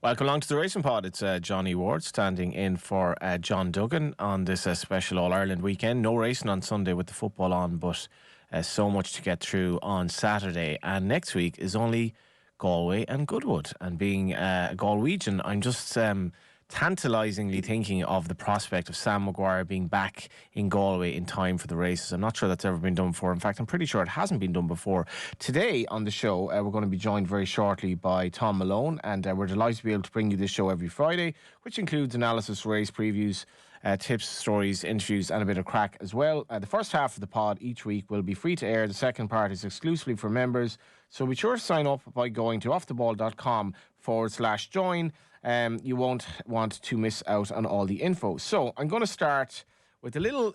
Welcome along to the Racing Pod. It's Johnny Ward standing in for John Duggan on this special All-Ireland weekend. No racing on Sunday with the football on, but so much to get through on Saturday. And next week is only Galway and Goodwood. And being a Galwegian, I'm just tantalisingly thinking of the prospect of Sam Maguire being back in Galway in time for the races. I'm not sure that's ever been done before. In fact, I'm pretty sure it hasn't been done before. Today on the show, we're going to be joined very shortly by Thom Malone, and we're delighted to be able to bring you this show every Friday, which includes analysis, race previews, tips, stories, interviews, and a bit of crack as well. The first half of the pod each week will be free to air. The second part is exclusively for members. So be sure to sign up by going to offtheball.com/join. You won't want to miss out on all the info. So I'm going to start with a little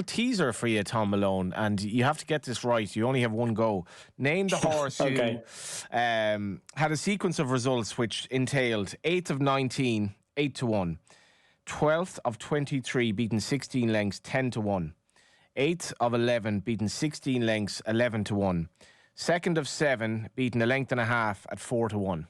teaser for you, Thom Malone, and you have to get this right. You only have one go. Name the horse Okay. who had a sequence of results which entailed 8th of 19, 8-1. 12th of 23, beaten 16 lengths, 10-1. 8th of 11, beaten 16 lengths, 11-1. 2nd of 7, beaten a length and a half at 4-1.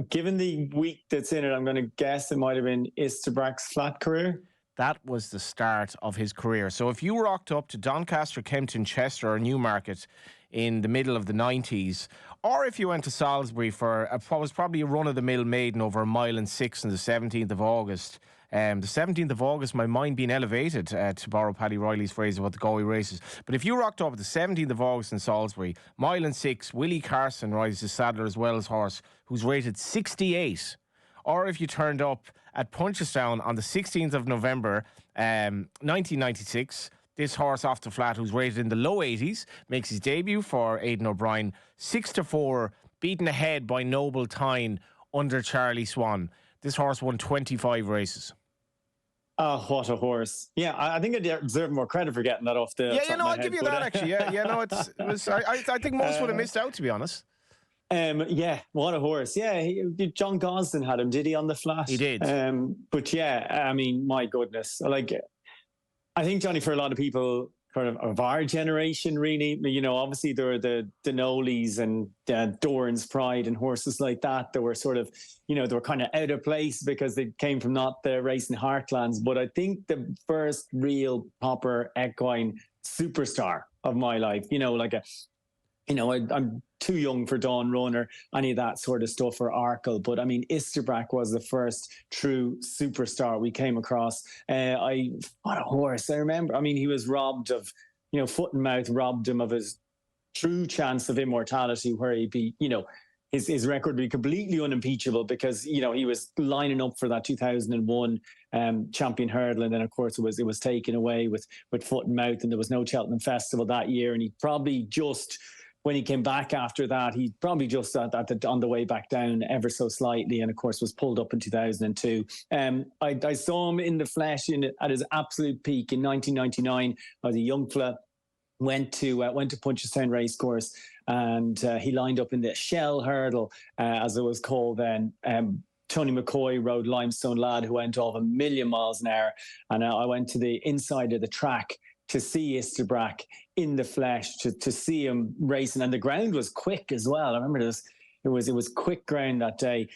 Given the week that's in it, I'm going to guess it might have been Istabraq's flat career. That was the start of his career. So if you rocked up to Doncaster, Kempton, Chester or Newmarket in the middle of the 90s, or if you went to Salisbury for what was probably a run-of-the-mill maiden over 1.6 miles on the 17th of August, the 17th of August, my mind being elevated, to borrow Paddy Riley's phrase about the Galway races. But if you rocked up at the 17th of August in Salisbury, 1.6 miles, Willie Carson rides the saddler as well as horse, who's rated 68. Or if you turned up at Punchestown on the 16th of November, 1996, this horse off the flat, who's rated in the low 80s, makes his debut for Aidan O'Brien, 6-4, beaten ahead by Noble Tyne under Charlie Swan. This horse won 25 races. Oh, what a horse. Yeah, I think I deserve more credit for getting that off the top of my I'll head, give you but, that actually. It was. I think most would have missed out, to be honest. Yeah, what a horse. Yeah, John Gosden had him, did he, on the flat? He did. But yeah, I mean, my goodness. I think, Johnny, for a lot of people kind of our generation, really, obviously there were the Denolis and Doran's Pride and horses like that that were sort of, they were kind of out of place because they came from not the racing heartlands. But I think the first real proper equine superstar of my life, I'm too young for Dawn Runner, any of that sort of stuff, or Arkle. But I mean, Istabraq was the first true superstar we came across. What a horse. I remember, he was robbed of, foot and mouth robbed him of his true chance of immortality, where he'd be, his record would be completely unimpeachable because, he was lining up for that 2001 champion hurdle. And then, of course, it was taken away with foot and mouth, and there was no Cheltenham Festival that year. And he probably just, when he came back after that, he probably just on the way back down ever so slightly, and of course was pulled up in 2002. I saw him in the flesh at his absolute peak in 1999. I was a young fella, went to Punchestown Racecourse, and he lined up in the Shell Hurdle, as it was called then. Tony McCoy rode Limestone Lad, who went off 1,000,000 miles an hour, and I went to the inside of the track to see Istabraq in the flesh, to see him racing. And the ground was quick as well. I remember this. It was quick ground that day.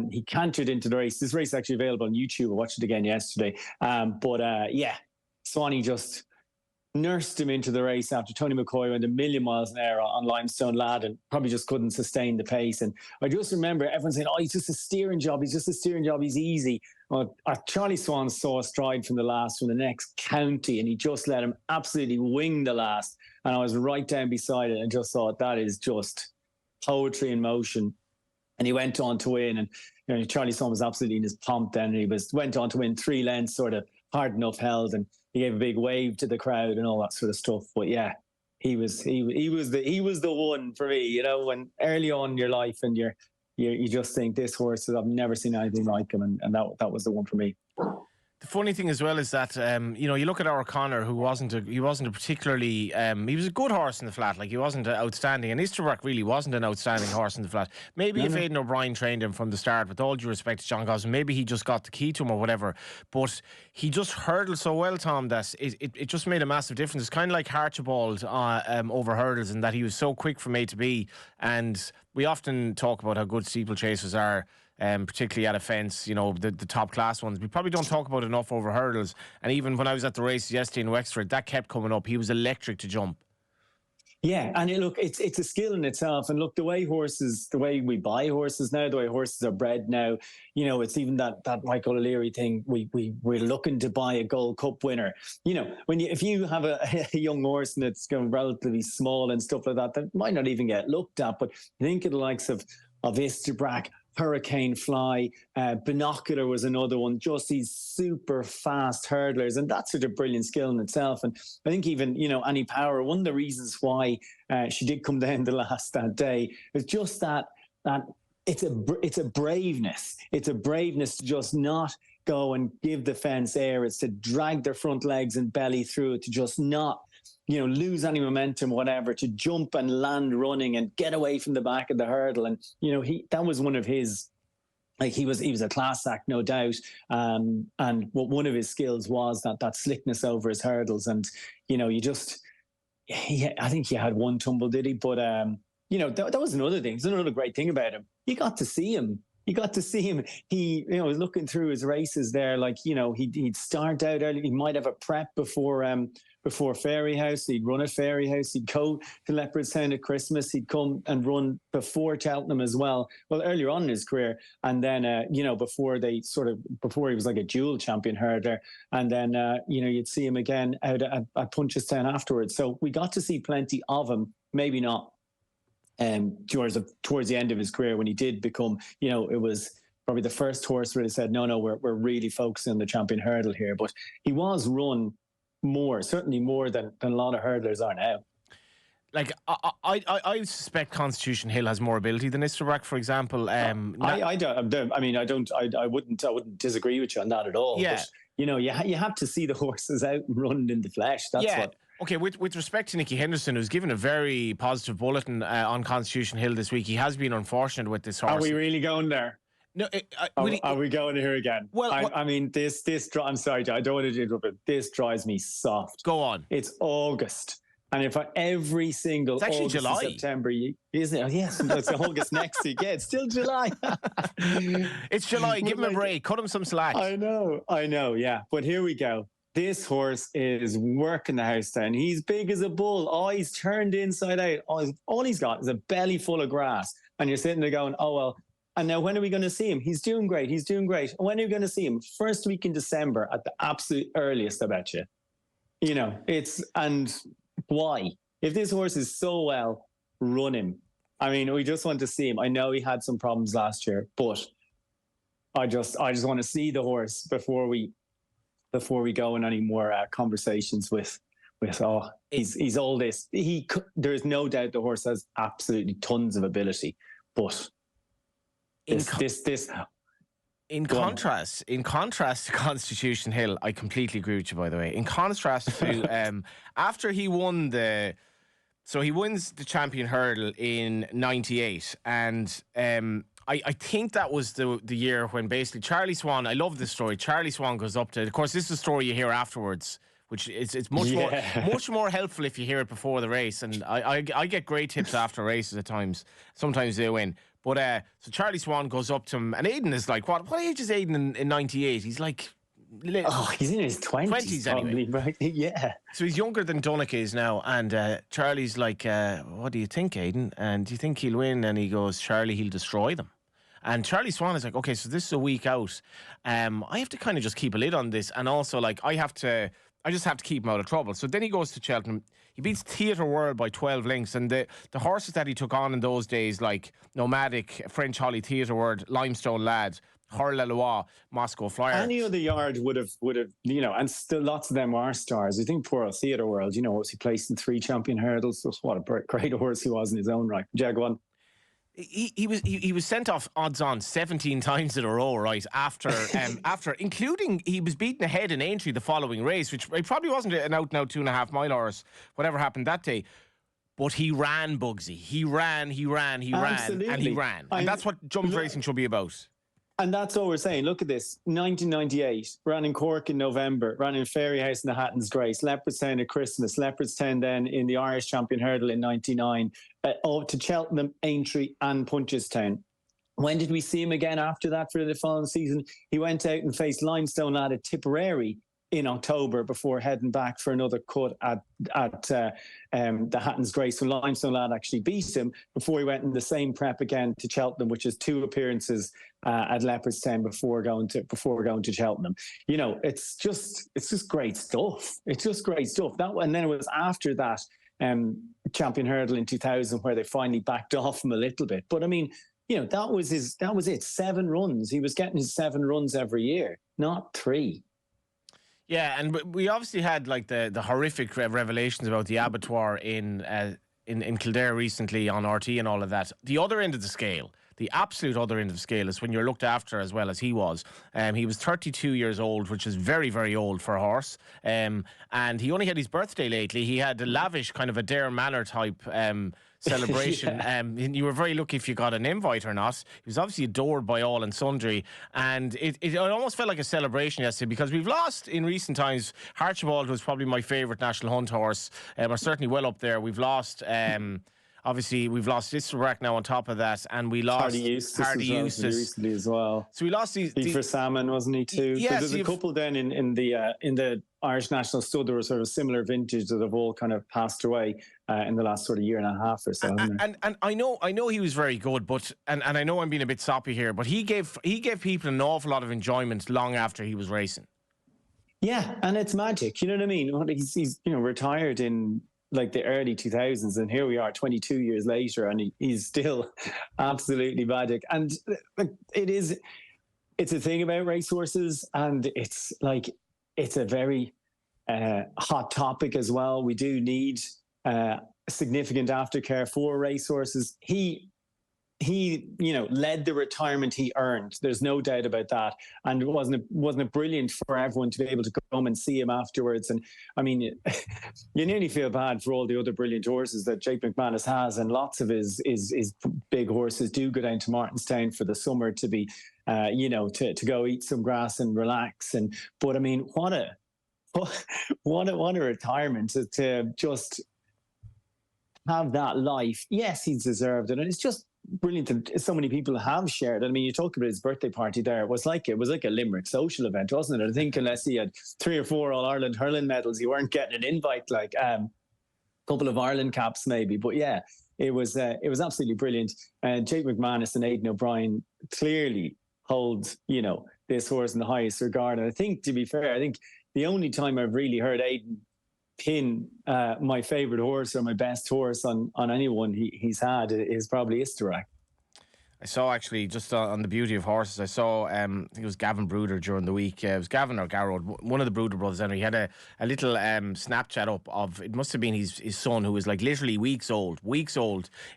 He cantered into the race. This race is actually available on YouTube. I watched it again yesterday. Swanee just nursed him into the race after Tony McCoy went 1,000,000 miles an hour on Limestone Lad and probably just couldn't sustain the pace. And I just remember everyone saying, he's just a steering job. He's easy. Well, Charlie Swan saw a stride from the next county, and he just let him absolutely wing the last. And I was right down beside it and just thought, that is just poetry in motion. And he went on to win. And Charlie Swan was absolutely in his pomp then. And he went on to win 3 lengths, sort of hard enough held, and he gave a big wave to the crowd and all that sort of stuff. But yeah, he was the one for me. When early on in your life and you just think, this horse, I've never seen anything like him, and that was the one for me. The funny thing as well is that you look at O'Connor, who wasn't a particularly he was a good horse in the flat, like he wasn't outstanding, and Istabraq really wasn't an outstanding horse in the flat. Maybe if Aidan O'Brien trained him from the start, with all due respect to John Gosling, maybe he just got the key to him or whatever. But he just hurdled so well, Tom, that it just made a massive difference. It's kind of like Archibald over hurdles, in that he was so quick from A to B, and we often talk about how good steeplechasers are. Particularly at a fence, the top class ones. We probably don't talk about enough over hurdles. And even when I was at the race yesterday in Wexford, that kept coming up. He was electric to jump. Yeah, and it's a skill in itself. And look, the way we buy horses now, the way horses are bred now, it's even that Michael O'Leary thing. We're looking to buy a Gold Cup winner. If you have a young horse and it's going relatively small and stuff like that, that might not even get looked at. But you think of the likes of Istabraq, Hurricane Fly, Binocular was another one, just these super fast hurdlers. And that's such a brilliant skill in itself. And I think even, Annie Power, one of the reasons why she did come down the last that day is just that it's a braveness. It's a braveness to just not go and give the fence air. It's to drag their front legs and belly through it, to just not lose any momentum, whatever, to jump and land running and get away from the back of the hurdle. And, that was one of his, like, he was a class act, no doubt. And one of his skills was that slickness over his hurdles. And, I think he had one tumble, did he? But, that was another thing. It's another great thing about him. You got to see him. He, was looking through his races there, like, he'd start out early. He might have a prep before Fairyhouse. He'd run at Fairyhouse. He'd go to Leopardstown at Christmas. He'd come and run before Cheltenham as well. Well, earlier on in his career. And then, before he was like a dual champion hurdler. And then, you'd see him again out at Punchestown afterwards. So we got to see plenty of him, maybe not towards the end of his career, when he did become, it was probably the first horse where they said, no, we're really focusing on the champion hurdle here. But he was run certainly more than a lot of hurdlers are now. Like, I suspect Constitution Hill has more ability than Istabraq, for example. I wouldn't disagree with you on that at all. Yeah. But, you have to see the horses out and running in the flesh. That's what. Okay, with respect to Nicky Henderson, who's given a very positive bulletin on Constitution Hill this week, he has been unfortunate with this horse. Are we really going there? No, are we going here again? Well, this. I'm sorry, I don't want to interrupt, but this drives me soft. Go on. It's August, and if every single it's actually August July. September, isn't it? Yes, it's August next week. Yeah, it's still July. It's July. Give him a break. Cut him some slack. I know. Yeah, but here we go. This horse is working the house down. He's big as a bull. He's turned inside out. All he's got is a belly full of grass, and you're sitting there going, "Oh well." And now, when are we going to see him? He's doing great. And when are you going to see him? First week in December at the absolute earliest, I bet you. And why? If this horse is so well, run him. I mean, we just want to see him. I know he had some problems last year, but I just want to see the horse before we go in any more conversations with he's all this. There's no doubt the horse has absolutely tons of ability, but In contrast to Constitution Hill, I completely agree with you, by the way. In contrast to after he won he wins the champion hurdle in 98, and I think that was the year when basically Charlie Swan, I love this story, Charlie Swan goes up to, of course this is a story you hear afterwards, which it's much more helpful if you hear it before the race, and I get great tips after races at times. Sometimes they win. But so Charlie Swan goes up to him, and Aidan is like, what age is Aidan in 98? He's like... he's in his 20s anyway. Right? Yeah. So he's younger than Donnacha is now, and Charlie's like, what do you think, Aidan? And do you think he'll win? And he goes, Charlie, he'll destroy them. And Charlie Swan is like, okay, so this is a week out. I have to kind of just keep a lid on this, and also like I just have to keep him out of trouble. So then he goes to Cheltenham. He beats Theatre World by 12 lengths. And the horses that he took on in those days, like Nomadic, French Holly, Theatre World, Limestone Lad, Hurl-la-Loire, Moscow Flyer. Any other yard would have, and still lots of them are stars. I think poor old Theatre World, was he placed in 3 champion hurdles? What a great horse he was in his own right. Jag one. He was sent off odds on 17 times in a row, right? After including he was beaten ahead in Aintree the following race, which it probably wasn't an out and out 2.5 mile horse, whatever happened that day. But he ran, Bugsy. He ran, and he Absolutely. ran. And that's what jumps racing should be about. And that's all we're saying. Look at this. 1998, ran in Cork in November, ran in Fairyhouse in the Hatton's Grace, Leopardstown at Christmas, Leopardstown then in the Irish Champion Hurdle in 99, to Cheltenham, Aintree and Punchestown. When did we see him again after that for the following season? He went out and faced Limestone Lad at Tipperary in October before heading back for another cut at the Hatton's Grace when Limestone Lad actually beat him before he went in the same prep again to Cheltenham, which is 2 appearances at Leopardstown before going to Cheltenham. You know, it's just great stuff. It's just great stuff. And then it was after that Champion Hurdle in 2000 where they finally backed off him a little bit. But I mean, you know, that was it. 7 runs. He was getting his 7 runs every year, not 3. Yeah, and we obviously had like the horrific revelations about the abattoir in Kildare recently on RT and all of that. The other end of the scale, the absolute other end of the scale, is when you're looked after as well as he was. He was 32 years old, which is very, very old for a horse. And he only had his birthday lately. He had a lavish kind of a Dare Manor type celebration. Yeah. You were very lucky if you got an invite or not. He was obviously adored by all and sundry, and it almost felt like a celebration yesterday because we've lost in recent times. Archibald was probably my favourite national hunt horse, or certainly well up there. We've lost. Obviously, we've lost Istabraq now on top of that, and we lost Hardy Eustace recently as well. So we lost these. For Salmon, wasn't he too? Yeah, there's a couple then in the Irish National Stud. There were sort of similar vintage that have all kind of passed away in the last sort of year and a half or so. And I know he was very good, but and I know I'm being a bit soppy here, but he gave people an awful lot of enjoyment long after he was racing. Yeah, and it's magic. You know what I mean? He's retired in like the early 2000s, and here we are 22 years later, and he's still absolutely magic. And it's a thing about racehorses, and it's a very hot topic as well. We do need significant aftercare for racehorses. He led the retirement he earned. There's no doubt about that. And wasn't it brilliant for everyone to be able to come and see him afterwards? And I mean, you nearly feel bad for all the other brilliant horses that Jake McManus has, and lots of his big horses do go down to Martinstown for the summer to be, to go eat some grass and relax. But I mean, what a retirement to just have that life. Yes, he's deserved it, and it's just brilliant that so many people have shared. I mean, you talk about his birthday party there. It was like a Limerick social event, wasn't it? I think unless he had 3 or 4 All-Ireland hurling medals, you weren't getting an invite, like a couple of Ireland caps maybe. But yeah, it was absolutely brilliant. Jake McManus and Aidan O'Brien clearly hold, this horse in the highest regard. And I think, to be fair, the only time I've really heard Aidan pin my favourite horse or my best horse on anyone he's had is probably Istabraq. I saw actually just on the beauty of horses. I saw I think it was Gavin Bruder during the week. It was Gavin or Garrod, one of the Bruder brothers. And he had a little Snapchat up of, it must have been his son, who was like literally weeks old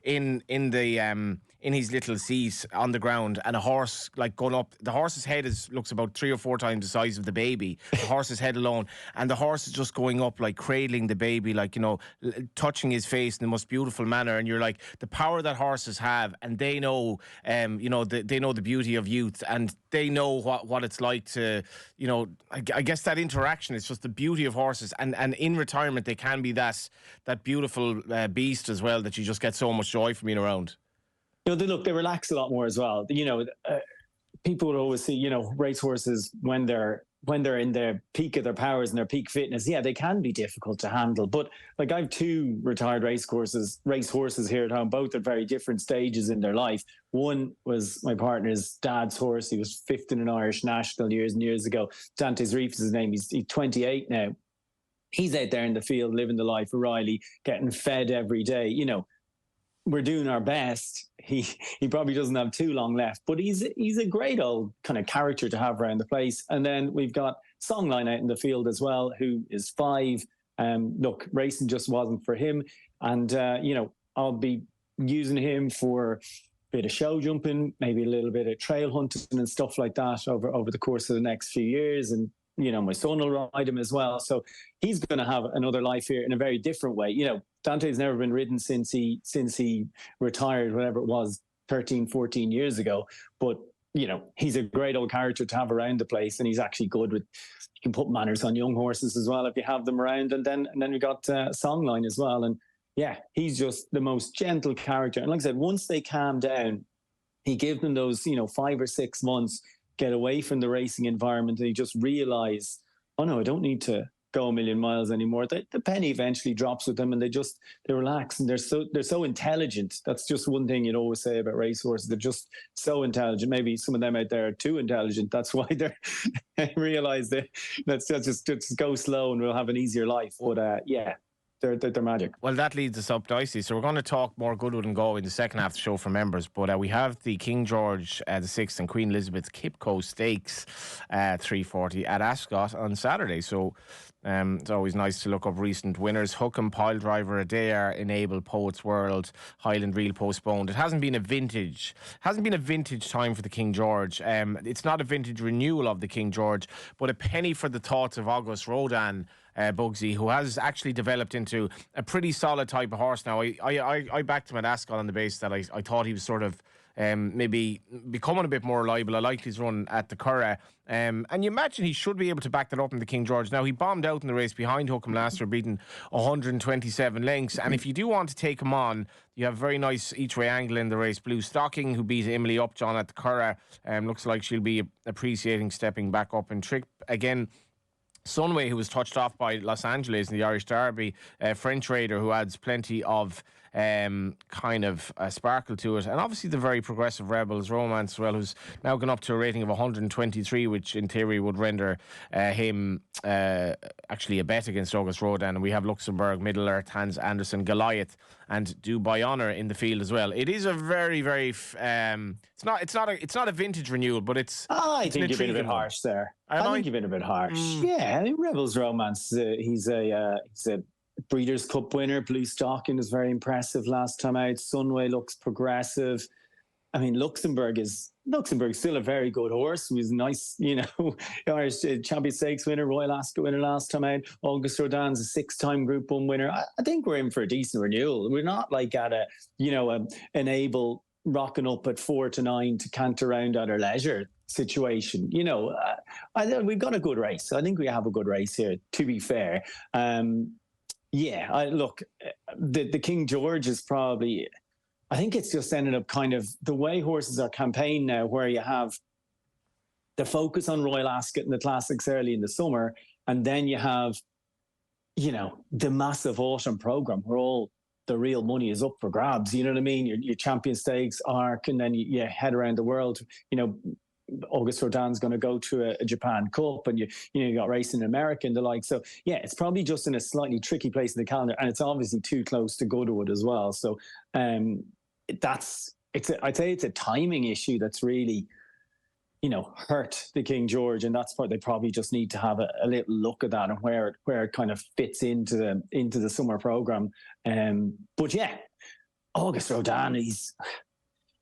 in his little seat on the ground, and a horse like going up. The horse's head looks about 3 or 4 times the size of the baby. The horse's head alone, and the horse is just going up, like cradling the baby, like touching his face in the most beautiful manner. And you're like, the power that horses have, and they know, they know the beauty of youth, and they know what it's like to, I guess that interaction is just the beauty of horses, and in retirement they can be that beautiful beast as well that you just get so much joy from being around. They relax a lot more as well. People would always see, racehorses when they're in the peak of their powers and their peak fitness. Yeah, they can be difficult to handle. But like, I have 2 retired racehorses here at home, both at very different stages in their life. One was my partner's dad's horse. He was 5th in an Irish national years and years ago. Dante's Reef is his name. He's 28 now. He's out there in the field living the life of Riley, getting fed every day. We're doing our best. He probably doesn't have too long left, but he's a great old kind of character to have around the place. And then we've got Songline out in the field as well, who is 5. Look, racing just wasn't for him, and I'll be using him for bit of show jumping, maybe a little bit of trail hunting and stuff like that over the course of the next few years. And, my son will ride him as well. So he's going to have another life here in a very different way. Dante's never been ridden since he retired, whatever it was, 13, 14 years ago. But, he's a great old character to have around the place. And he's actually good with, you can put manners on young horses as well if you have them around. And then we got Songline as well. And yeah, he's just the most gentle character. And like I said, once they calm down, he gave them those, 5 or 6 months, get away from the racing environment, and he just realize, oh no, I don't need to go a million miles anymore. The penny eventually drops with them, and they relax, and they're so intelligent. That's just one thing you'd always say about racehorses. They're just so intelligent. Maybe some of them out there are too intelligent. That's why they realize that let's just go slow and we'll have an easier life. But yeah. They're magic. Well, that leads us up nicely. So we're going to talk more Goodwood and Go in the second half of the show for members. But we have the King George the 6th and Queen Elizabeth Kipco Stakes 340 at Ascot on Saturday. So it's always nice to look up recent winners. Hookham, Piledriver, Adair, Enable, Poets World, Highland Reel postponed. It hasn't been a vintage time for the King George. It's not a vintage renewal of the King George, but a penny for the thoughts of August Rodan. Bugsy, who has actually developed into a pretty solid type of horse now. I backed him at Ascot on the basis that I thought he was sort of maybe becoming a bit more reliable. I liked his run at the Curragh. And you imagine he should be able to back that up in the King George. Now, he bombed out in the race behind Hookham last year, beating 127 lengths. And if you do want to take him on, you have a very nice each-way angle in the race. Blue Stocking, who beat Emily Upjohn at the Curragh, looks like she'll be appreciating stepping back up in trick. Again, Sunway, who was touched off by Los Angeles in the Irish Derby, French Raider, who adds plenty of kind of sparkle to it. And obviously the very progressive Rebels Romance as well, who's now gone up to a rating of 123, which in theory would render him actually a bet against August Rodan. And we have Luxembourg, Middle Earth, Hans Anderson, Goliath, and Do By Honour in the field as well. It is a very, very it's not a vintage renewal, but it's. I think you've been a bit harsh there. I think you've been a bit harsh. Yeah, I mean, Rebels Romance. He's a Breeders' Cup winner. Blue Stocking is very impressive last time out. Sunway looks progressive. I mean, Luxembourg's still a very good horse. He was nice, Irish Champion Stakes winner, Royal Ascot winner last time out. August Rodin's a 6-time Group 1 winner. I think we're in for a decent renewal. We're not like at an able rocking up at 4 to 9 to cant around at our leisure situation. We've got a good race. I think we have a good race here, to be fair. The King George is probably, I think it's just ended up kind of the way horses are campaigned now, where you have the focus on Royal Ascot and the classics early in the summer, and then you have, the massive autumn program where all the real money is up for grabs. You know what I mean? Your Champion Stakes arc, and then you head around the world. August Rodin's going to go to a Japan Cup, and you got racing in America and the like. So yeah, it's probably just in a slightly tricky place in the calendar, and it's obviously too close to Goodwood as well. So I'd say it's a timing issue that's really hurt the King George, and that's what they probably just need to have a little look at that and where it kind of fits into the summer program. But yeah, August Rodin,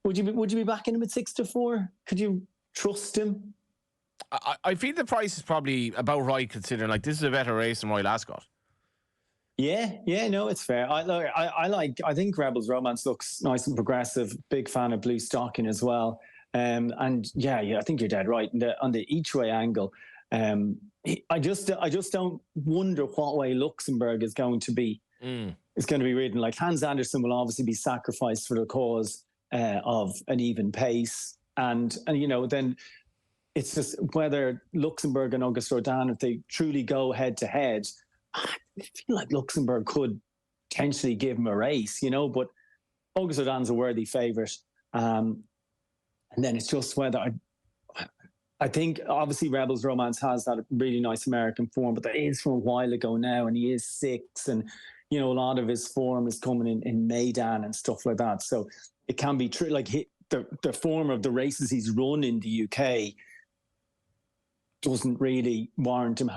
would you be backing him at 6-4? Could you trust him? I feel the price is probably about right, considering like this is a better race than Royal Ascot. Yeah, no, it's fair. I think Rebels Romance looks nice and progressive. Big fan of Blue Stocking as well. And yeah, I think you're dead right. On the each way angle, I just don't wonder what way Luxembourg is going to be. It's going to be ridden. Like Hans Anderson will obviously be sacrificed for the cause of an even pace, and then it's just whether Luxembourg and August Rodin, if they truly go head to head, I feel like Luxembourg could potentially give him a race, but August Rodin's a worthy favourite. And then it's just whether I think obviously Rebels Romance has that really nice American form, but that is from a while ago now, and he is 6, and a lot of his form is coming in Maidan and stuff like that. So it can be true, like the form of the races he's run in the UK doesn't really warrant him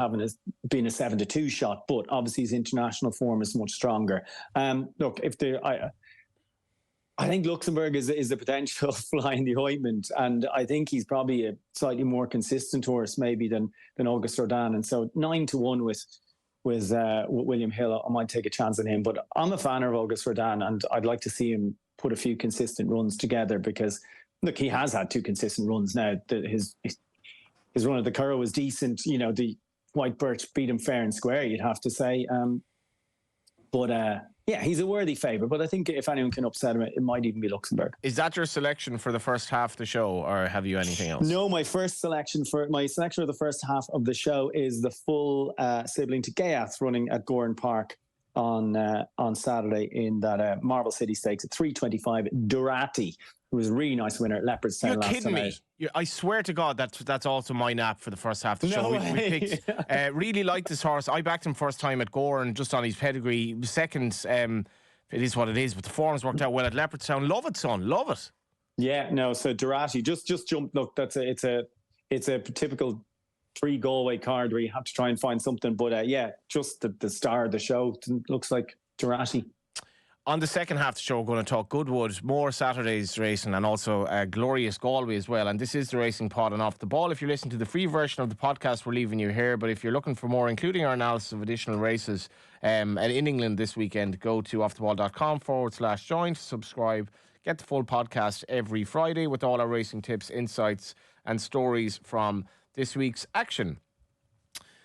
being a 7-2 shot, but obviously his international form is much stronger. Look, I think Luxembourg is the potential fly in the ointment, and I think he's probably a slightly more consistent horse maybe than August Rodin. And so 9-1 with William Hill, I might take a chance on him. But I'm a fan of August Rodin, and I'd like to see him put a few consistent runs together because look, he has had 2 consistent runs now. His run of the Curragh was decent. The White Birch beat him fair and square, you'd have to say. Yeah, he's a worthy favourite, but I think if anyone can upset him, it might even be Luxembourg. Is that your selection for the first half of the show, or have you anything else? No, my selection of the first half of the show is the full sibling to Gaiath running at Gowran Park on Saturday in that Marble City Stakes at 3:25. Durati, who was a really nice winner at Leopardstown You're last kidding time me. I swear to God, that's also my nap for the first half of the show. No We picked, really liked this horse. I backed him first time at Gowran, just on his pedigree. Second, it is what it is, but the form's worked out well at Leopardstown. Love it, son. Love it. Yeah, no. So Durati just jumped. Look, it's a typical 3 Galway card where you have to try and find something. But yeah, just the star of the show looks like Durati. On the second half of the show, we're going to talk Goodwood, more Saturday's racing, and also glorious Galway as well. And this is the Racing Pod and Off the Ball. If you're listening to the free version of the podcast, we're leaving you here. But if you're looking for more, including our analysis of additional races in England this weekend, go to offtheball.com/join to subscribe. Get the full podcast every Friday with all our racing tips, insights, and stories from this week's action.